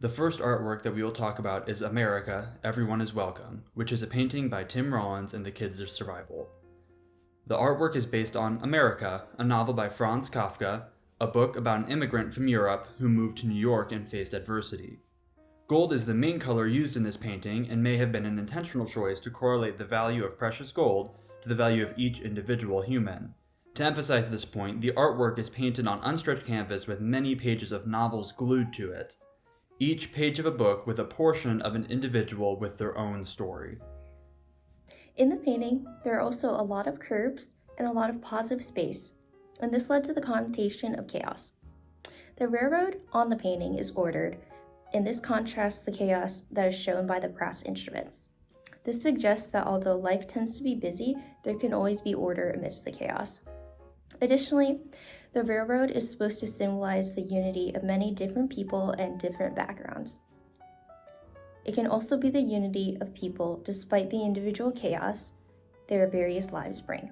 The first artwork that we will talk about is America, Everyone is Welcome, which is a painting by Tim Rollins and the Kids of Survival. The artwork is based on America, a novel by Franz Kafka, a book about an immigrant from Europe who moved to New York and faced adversity. Gold is the main color used in this painting and may have been an intentional choice to correlate the value of precious gold to the value of each individual human. To emphasize this point, the artwork is painted on unstretched canvas with many pages of novels glued to it. Each page of a book with a portion of an individual with their own story. In the painting, there are also a lot of curves and a lot of positive space, and this led to the connotation of chaos. The railroad on the painting is ordered, and this contrasts the chaos that is shown by the brass instruments. This suggests that although life tends to be busy, there can always be order amidst the chaos. Additionally, the railroad is supposed to symbolize the unity of many different people and different backgrounds. It can also be the unity of people despite the individual chaos their various lives bring.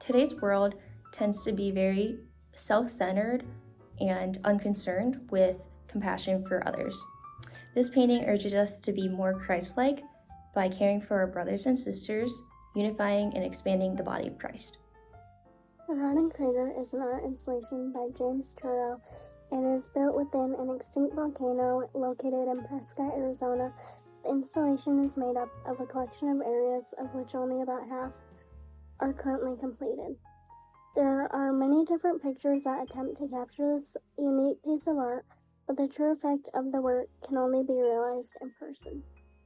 Today's world tends to be very self-centered and unconcerned with compassion for others. This painting urges us to be more Christ-like by caring for our brothers and sisters, unifying and expanding the body of Christ. The Rotting Crater is an art installation by James Turrell and is built within an extinct volcano located in Prescott, Arizona. The installation is made up of a collection of areas of which only about half are currently completed. There are many different pictures that attempt to capture this unique piece of art, but the true effect of the work can only be realized in person.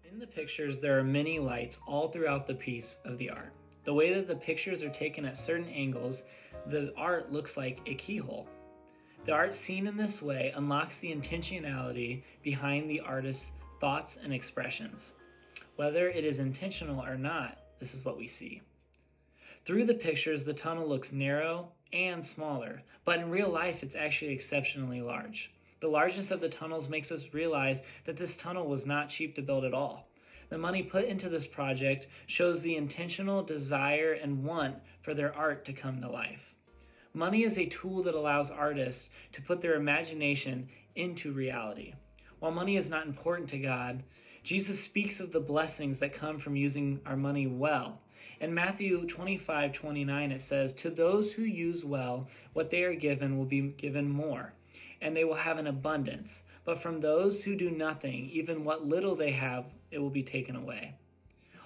In the pictures, there are many lights all throughout the piece of the art. The way that the pictures are taken at certain angles, the art looks like a keyhole. The art seen in this way unlocks the intentionality behind the artist's thoughts and expressions. Whether it is intentional or not, this is what we see. Through the pictures, the tunnel looks narrow and smaller, but in real life, it's actually exceptionally large. The largeness of the tunnels makes us realize that this tunnel was not cheap to build at all. The money put into this project shows the intentional desire and want for their art to come to life. Money is a tool that allows artists to put their imagination into reality. While money is not important to God, Jesus speaks of the blessings that come from using our money well. In Matthew 25:29, it says, "To those who use well, what they are given will be given more, and they will have an abundance. But from those who do nothing, even what little they have, it will be taken away."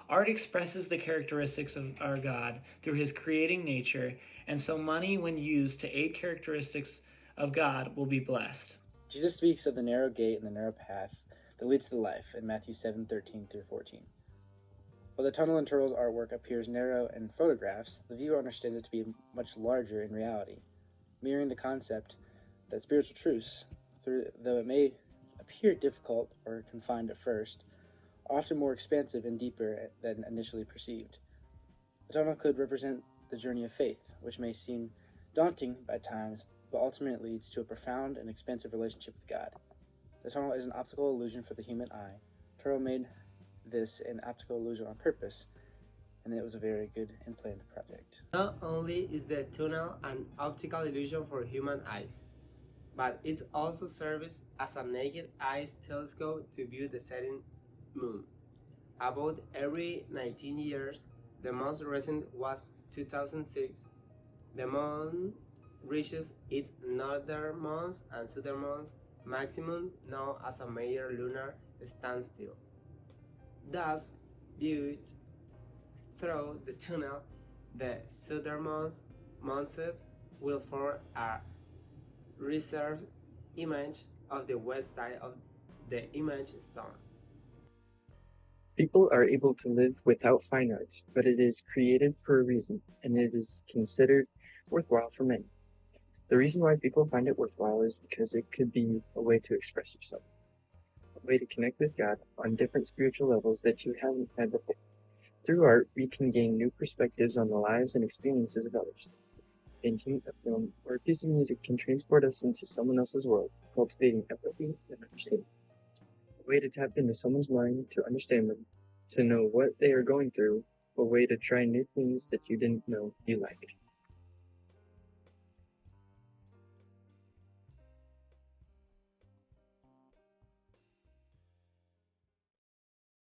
Art expresses the characteristics of our God through his creating nature, and so money, when used to aid characteristics of God, will be blessed. Jesus speaks of the narrow gate and the narrow path that leads to life in Matthew 7:13 through 14. While the tunnel in Turrell's artwork appears narrow in photographs, the viewer understands it to be much larger in reality, mirroring the concept that spiritual truths, though it may appear difficult or confined at first, are often more expansive and deeper than initially perceived. The tunnel could represent the journey of faith, which may seem daunting by times, but ultimately leads to a profound and expansive relationship with God. The tunnel is an optical illusion for the human eye. Turrell made this an optical illusion on purpose, and it was a very good and planned project. Not only is the tunnel an optical illusion for human eyes, but it also serves as a naked eye telescope to view the setting moon. About every 19 years, the most recent was 2006, the moon reaches its northernmost and southernmost maximum, known as a major lunar standstill. Thus, viewed through the tunnel, the southernmost monset will form a reserved image of the west side of the image stone. People are able to live without fine arts, but it is created for a reason, and it is considered worthwhile for many. The reason why people find it worthwhile is because it could be a way to express yourself, a way to connect with God on different spiritual levels that you haven't had before. Through art, we can gain new perspectives on the lives and experiences of others. Painting, a film, or a piece of music can transport us into someone else's world, cultivating empathy and understanding. A way to tap into someone's mind, to understand them, to know what they are going through, a way to try new things that you didn't know you liked.